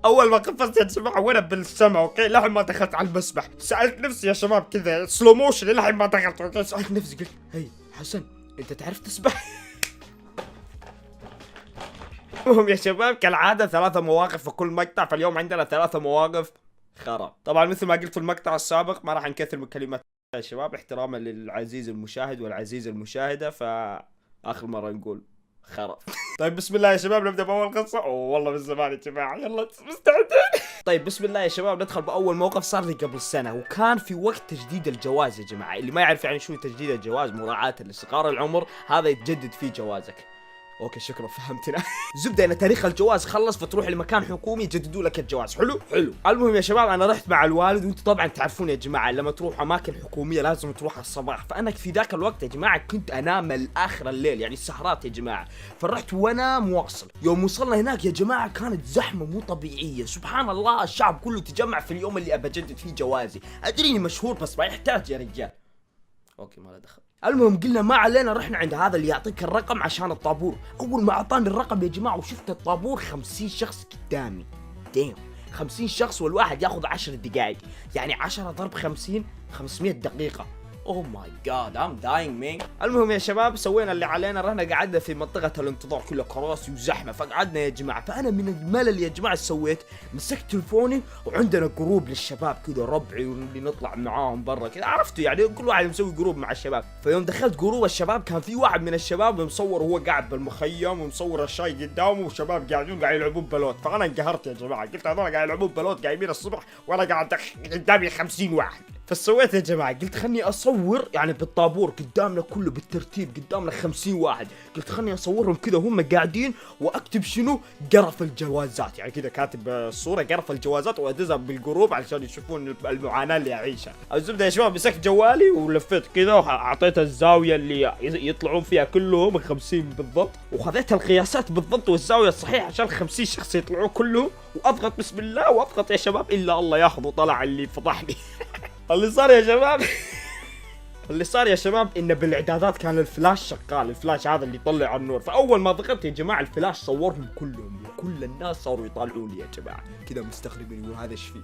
اول ما قفزت يا جماعه وانا بالسما اوكي لحين ما دخلت على المسبح سالت نفسي يا شباب كذا سلو موشن لحين ما دخلت اوكي سالت نفسي قلت هي حسن انت تعرف تسبح؟ المهم يا شباب كالعاده 3 مواقف في كل مقطع، فاليوم عندنا 3 مواقف خرا. طبعا مثل ما قلت في المقطع السابق ما راح نكثر من كلمات يا شباب احتراما للعزيز المشاهد والعزيزه المشاهده، فاخر مره نقول خرا. طيب بسم الله يا شباب نبدا باول قصه. اوه والله من زمان يا جماعه، يلا مستعدين. طيب بسم الله يا شباب ندخل باول موقف صار لي قبل سنه، وكان في وقت تجديد الجواز يا جماعه. اللي ما يعرف يعني شو تجديد الجواز، مراعاه لصغار العمر، هذا يتجدد فيه جوازك. اوكي شكرا فهمتنا. زبده ان تاريخ الجواز خلص فتروح لمكان حكومي يجددوا لك الجواز. حلو. المهم يا شباب انا رحت مع الوالد، وانتم طبعا تعرفون يا جماعه لما تروح اماكن حكوميه لازم تروح الصباح، فانا في ذاك الوقت يا جماعه كنت انام لاخر الليل، يعني السهرات يا جماعه، فرحت وانا مواصل. يوم وصلنا هناك يا جماعه كانت زحمه مو طبيعيه، سبحان الله الشعب كله تجمع في اليوم اللي ابى اجدد فيه جوازي. ادريني مشهور بس ما يحتاج يا رجال. اوكي ما له دخل. المهم قلنا ما علينا، رحنا عند هذا اللي يعطيك الرقم عشان الطابور. اول ما اعطاني الرقم يا جماعه وشفت الطابور 50 شخص قدامي. ديم 50 شخص والواحد ياخذ 10 دقائق، يعني 10 ضرب 50 500 دقيقه. اوه ماي جاد ام داينج مين. المهم يا شباب سوينا اللي علينا، رحنا قعدنا في منطقه الانتظار كلها كراسي وزحمه، فقعدنا يا جماعه. فانا من الملل يا جماعه سويت مسكت تلفوني، وعندنا جروب للشباب كذا ربعي واللي نطلع معاهم برا كذا، عرفتوا يعني كل واحد مسوي جروب مع الشباب. فيوم دخلت جروب الشباب كان في واحد من الشباب مصور وهو قاعد بالمخيم ومصور الشاي قدامه وشباب قاعدين يلعبون بلوت. فانا انقهرت يا جماعه، قلت هذول قاعد يلعبون بلوت قايمين الصبح وانا قاعد قدامي 50 واحد. فسويت يا جماعه قلت خلني اصور يعني بالطابور قدامنا كله بالترتيب، قدامنا 50 واحد، قلت خلني اصورهم كذا وهم قاعدين واكتب شنو قرف الجوازات، يعني كذا كاتب الصوره قرف الجوازات وادزها بالجروب علشان يشوفون المعاناه اللي اعيشها. الزبده يا شباب مسكت جوالي ولفيت كذا واعطيت الزاويه اللي يطلعون فيها كلهم 50 بالضبط، وخذيت القياسات بالضبط والزاويه الصحيحه عشان 50 شخص يطلعون كلهم، واضغط بسم الله واضغط يا شباب الا الله ياخذ وطلع اللي فضحني. اللي صار يا شباب ان بالاعدادات كان الفلاش شغال، الفلاش هذا اللي يطلع النور. فاول ما ضغطت يا جماعه الفلاش صورهم كلهم، وكل الناس صاروا يطالعون لي يا جماعه كذا مستغربين يقولوا هذا ايش فيه.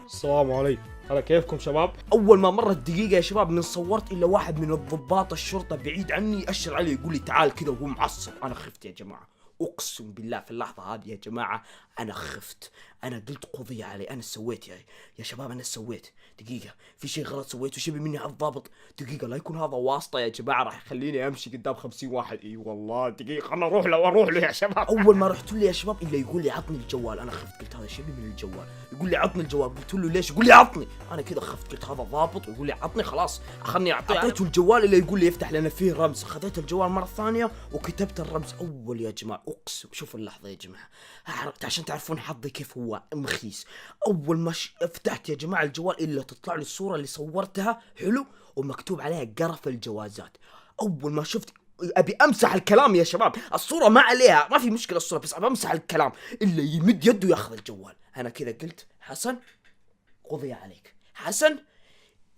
السلام عليكم، هلا كيفكم شباب؟ اول ما مرت دقيقه يا شباب من صورت الا واحد من الضباط الشرطه بعيد عني يأشر علي يقول لي تعال كذا وهو معصب. انا خفت يا جماعه، اقسم بالله في اللحظه هذه يا جماعه انا خفت. انا قلت قضية علي، انا سويت يا شباب انا سويت دقيقه في شيء غلط سويته شبه مني على الضابط. دقيقه لا يكون هذا واسطه يا جماعه راح يخليني امشي قدام 50 واحد. اي والله دقيقه انا اروح له يا شباب. اول ما رحت له يا شباب الا يقول لي عطني الجوال. انا خفت قلت هذا شبه من الجوال، يقول لي عطني الجوال. قلت له ليش؟ يقول لي عطني. انا كذا خفت قلت هذا ضابط ويقول لي عطني، خلاص خلني اعطيه. اعطيته الجوال الا يقول لي يفتح لنا فيه رمز. خذيت الجوال مره ثانيه وكتبت الرمز اول يا جماعه. اقسم شوفوا اللحظه يا جماعه عشان تعرفون حظي كيف هو مخيس. اول ما فتحت يا جماعه الجوال الا تطلع لي الصوره اللي صورتها حلو ومكتوب عليها قرف الجوازات. اول ما شفت ابي امسح الكلام يا شباب، الصوره ما عليها ما في مشكله الصوره، بس ابي امسح الكلام الا يمد يده ياخذ الجوال. انا كذا قلت حسن قضي عليك، حسن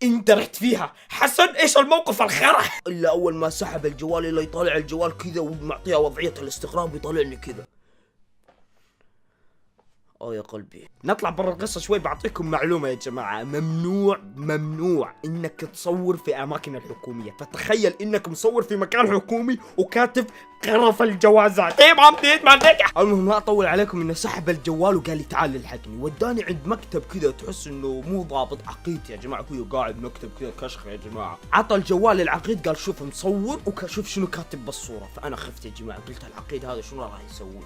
انت رحت فيها، حسن ايش الموقف الخرا. الا اول ما سحب الجوال الا يطالع الجوال كذا ومعطيها وضعيه الاستغراب ويطالعني كذا. يا قلبي نطلع برا القصة شوي. بعطيكم معلومة يا جماعة، ممنوع انك تصور في اماكن الحكومية. فتخيل انك مصور في مكان حكومي وكاتب قرف الجوازات. ما نجح. المهم لا اطول عليكم انه سحب الجوال وقال لي تعال للحقني، وداني عند مكتب كذا تحس انه مو ضابط عقيد يا جماعة، كذا قاعد مكتب كذا كشخ يا جماعة. عطى الجوال للعقيد قال شوف مصور وشوف شنو كاتب بالصورة. فانا خفت يا جماعة قلت العقيد هذا شنو راح يسوي.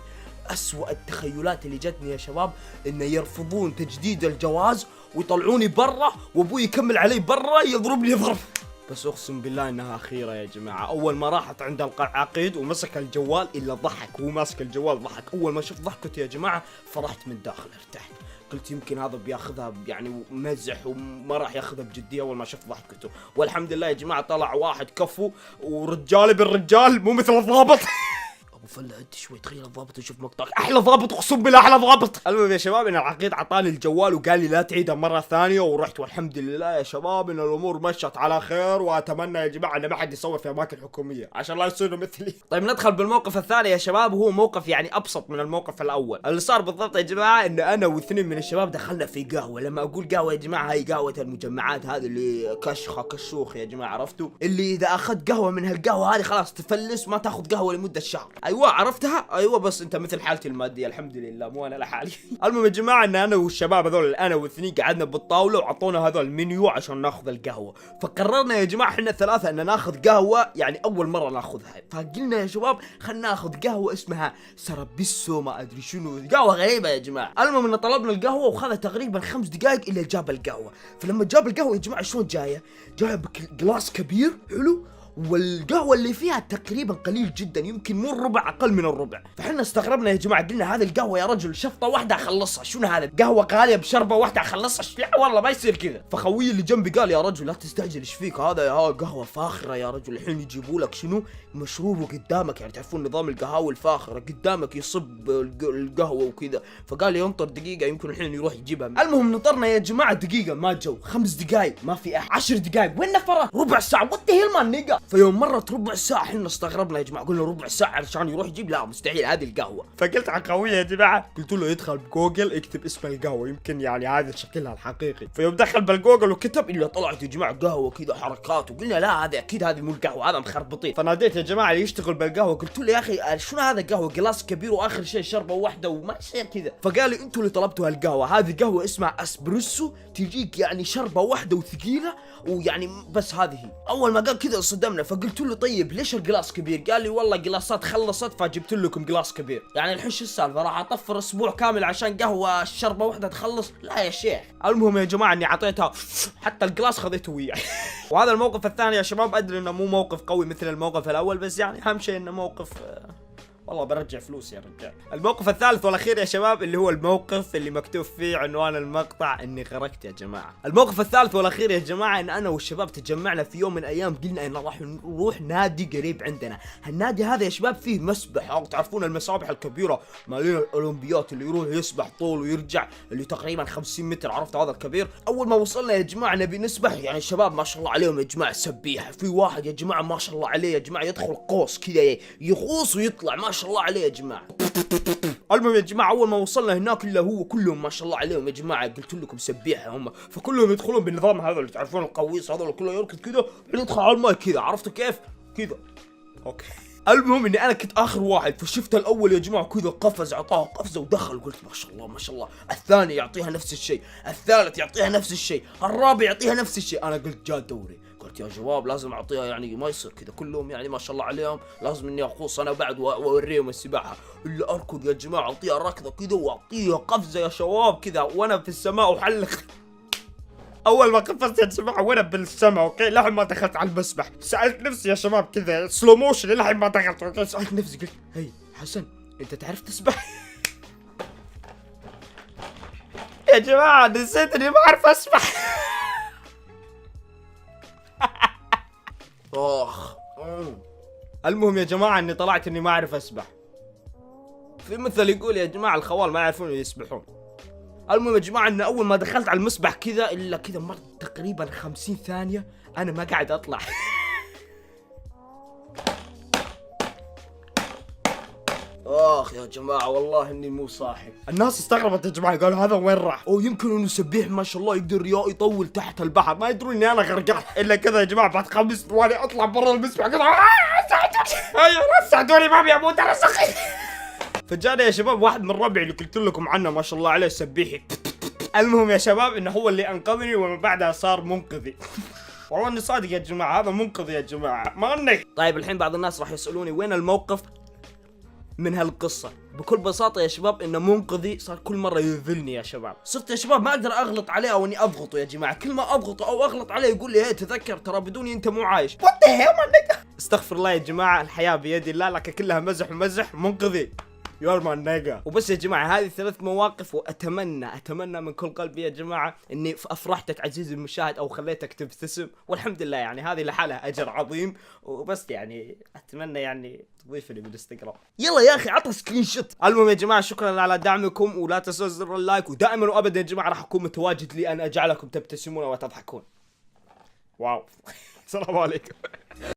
أسوأ التخيلات اللي جتني يا شباب إنه يرفضون تجديد الجواز ويطلعوني برا وأبوي يكمل علي برا يضربني ضرب. بس أقسم بالله إنها أخيرة يا جماعة. أول ما راحت عند العقيد ومسك الجوال إلا ضحك، هو ماسك الجوال ضحك. أول ما شفت ضحكته يا جماعة فرحت من داخل ارتحت، قلت يمكن هذا بياخذها يعني مزح وما راح ياخذها بجدية. أول ما شفت ضحكته والحمد لله يا جماعة طلع واحد كفو ورجال بالرجال مو مثل الضابط. ابو فله انت شوي تخيل الضابط يشوف مقطعك، احلى ضابط اقسم بالله احلى ضابط. المهم يا شباب ان العقيد عطاني الجوال وقال لي لا تعيدها مره ثانيه، ورحت والحمد لله يا شباب ان الامور مشت على خير، واتمنى يا جماعه ان ما حد يصور في اماكن حكوميه عشان لا يصيروا مثلي. طيب ندخل بالموقف الثاني يا شباب، وهو موقف يعني ابسط من الموقف الاول. اللي صار بالضبط يا جماعه ان انا واثنين من الشباب دخلنا في قهوه، لما اقول قهوه يا جماعه هي قهوه المجمعات هذه اللي كشخه كشوخ يا جماعه، عرفتوا اللي اذا اخذت قهوه من هالقهوه هذه خلاص تفلس ما تاخذ قهوه لمده شهر. ايوه عرفتها، ايوه بس انت مثل حالتي الماديه الحمد لله مو انا لحالي. المهم يا جماعه ان انا والشباب هذول انا واثنين قعدنا بالطاوله وعطونا هذول المنيو عشان ناخذ القهوه، فقررنا يا جماعه احنا الثلاثه ان ناخذ قهوه يعني اول مره ناخذها، فقلنا يا شباب خلينا ناخذ قهوه اسمها سرابيسو ما ادري شنو، قهوه غريبه يا جماعه. المهم ان طلبنا القهوه وخذ تقريبا 5 دقائق الا جاب القهوه، فلما جاب القهوه يا جماعه شلون جايه بجلاس كبير حلو، والقهوه اللي فيها تقريبا قليل جدا يمكن مو الربع اقل من الربع، فاحنا استغربنا يا جماعه قلنا هذه القهوه يا رجل شفطه واحده اخلصها، شنو هذا قهوه غاليه بشربه واحده اخلصها، لا والله ما يصير كذا. فخوي اللي جنبي قال يا رجل لا تستعجل ايش فيك، هذا قهوه فاخره يا رجل، الحين يجيبوا لك شنو مشروبه قدامك، يعني تعرفون نظام القهاوي الفاخره قدامك يصب القهوه وكذا، فقال لي انطر دقيقه يمكن الحين يروح يجيبها. المهم نطرنا يا جماعه دقيقه ما جو، 5 دقائق ما في احد، 10 دقائق وين نفره، ربع ساعه وات هيل مان نيجا. فيوم مرت ربع ساعه احنا استغربنا يا جماعه، قلنا ربع ساعه عشان يروح يجيب، لا مستحيل هذه القهوه. فقلت على خوي يا جماعه قلت له يدخل بجوجل اكتب اسم القهوه يمكن يعني هذا شكلها الحقيقي، فيوم دخل بالجوجل وكتب الا طلعت يا جماعه قهوه كذا حركات، وقلنا لا هذا اكيد هذه مو القهوه هذا مخربطين. فناديت يا جماعه اللي يشتغل بالقهوه قلت له يا اخي شنو هذا قهوه جلاس كبير واخر شيء شربه واحده وما يصير كذا، فقال لي انتوا اللي طلبتوا هالقهوه، هذه قهوه اسمها اسبريسو تجيك يعني شربه واحده وثقيله ويعني بس هذه هي. اول ما قال كذا صدمنا، فقلت له طيب ليش الجلاس كبير؟ قال لي والله جلاسات خلصت فجبت لكم جلاس كبير، يعني الحين شو السالفه راح اطفر اسبوع كامل عشان قهوه شربه واحده تخلص؟ لا يا شيخ. المهم يا جماعه اني اعطيتها حتى الجلاس خذيته وياي. وهذا الموقف الثاني يا شباب ادري انه مو موقف قوي مثل الموقف الاول، بس يعني اهم شيء انه موقف والله برجع فلوس يا رجال. الموقف الثالث والاخير يا شباب اللي هو الموقف اللي مكتوب فيه عنوان المقطع اني خرجت يا جماعه. الموقف الثالث والاخير يا جماعه ان انا والشباب تجمعنا في يوم من الايام قلنا ان راح نروح نادي قريب عندنا، النادي هذا يا شباب فيه مسبح، او تعرفون المسابح الكبيره مالين الاولمبيات اللي يروح يسبح طول ويرجع اللي تقريبا 50 متر، عرفت هذا الكبير. اول ما وصلنا يا جماعه نبي نسبح، يعني الشباب ما شاء الله عليهم يا جماعه سبيحه، في واحد يا جماعه ما شاء الله عليه يا جماعه يدخل قوس كذا يغوص ويطلع ما شاء الله عليه يا جماعه. المهم يا جماعه اول ما وصلنا هناك الا هو كلهم ما شاء الله عليهم يا جماعه قلت لكم سبيحه هم، فكلهم يدخلون بالنظام هذا اللي تعرفون القويص هذول كله يركض كذا يدخل على الماء كذا، عرفتوا كيف كذا اوكي. المهم اني انا كنت اخر واحد، فشفت الاول يا جماعه كذا قفز اعطاه قفزه ودخل، قلت ما شاء الله ما شاء الله، الثاني يعطيها نفس الشيء، الثالث يعطيها نفس الشيء، الرابع يعطيها نفس الشيء. انا قلت جاء دوري، قلت يا شباب لازم اعطيها يعني ما يصير كذا كلهم يعني ما شاء الله عليهم، لازم اني اخوص انا بعد واوريهم السباحه، الا اركض يا جماعه اعطيها ركضه كذا واعطيها قفزه يا شباب كذا وانا في السماء وحلق. اول ما قفزت يا جماعه وانا بالسماء اوكي لحين ما دخلت على المسبح، سالت نفسي يا شباب كذا سلو موشن لحين ما دخلت اوكي، سالت نفسي قلت هي حسن انت تعرف تسبح؟ يا جماعه نسيت اني ما اعرف اسبح. اخ. المهم يا جماعه اني طلعت اني ما اعرف اسبح، في مثل يقول يا جماعه الخوال ما يعرفون يسبحون. المهم يا جماعه ان اول ما دخلت على المسبح كذا الا كذا مرت تقريبا 50 ثانيه انا ما قاعد اطلع. اخ يا جماعه والله اني مو صاحي. الناس استغربت يا جماعه قالوا هذا وين راح، او يمكن انه سبيح ما شاء الله يقدر يطول تحت البحر، ما يدرون اني انا غرقان. الا كذا يا جماعه بعد 5 ثواني اطلع برا المسبح كذا ساعدوني ما ابي اموت انا سخيف. فجاني يا شباب واحد من ربعي اللي قلت لكم عنه ما شاء الله عليه سبيحي. المهم يا شباب انه هو اللي انقذني ومن بعدها صار منقذي. والله اني صادق يا جماعه هذا منقذ يا جماعه ما اني. طيب الحين بعض الناس راح يسالوني وين الموقف من هالقصة؟ بكل بساطة يا شباب إنه منقذي صار كل مرة يذلني يا شباب، صرت يا شباب ما أقدر أغلط عليه أو إني أضغطه يا جماعة، كل ما أضغطه أو أغلط عليه يقول لي هي تذكر ترى بدوني أنت مو عايش. وات ذا هيل استغفر الله يا جماعة، الحياة بيد الله لكن كلها مزح ومزح. منقذي يور مان نيجا. وبس يا جماعه هذه 3 مواقف، واتمنى من كل قلبي يا جماعه اني افرحتك عزيزي المشاهد او خليتك تبتسم، والحمد لله يعني هذه لحالها اجر عظيم. وبس يعني اتمنى يعني تضيفني بالانستغرام. يلا يا اخي عطى سكرين شوت. المهم يا جماعه شكرا على دعمكم، ولا تنسوا زر اللايك، ودائما وابدا يا جماعه راح اكون متواجد لان اجعلكم تبتسمون وتضحكون. واو. السلام عليكم.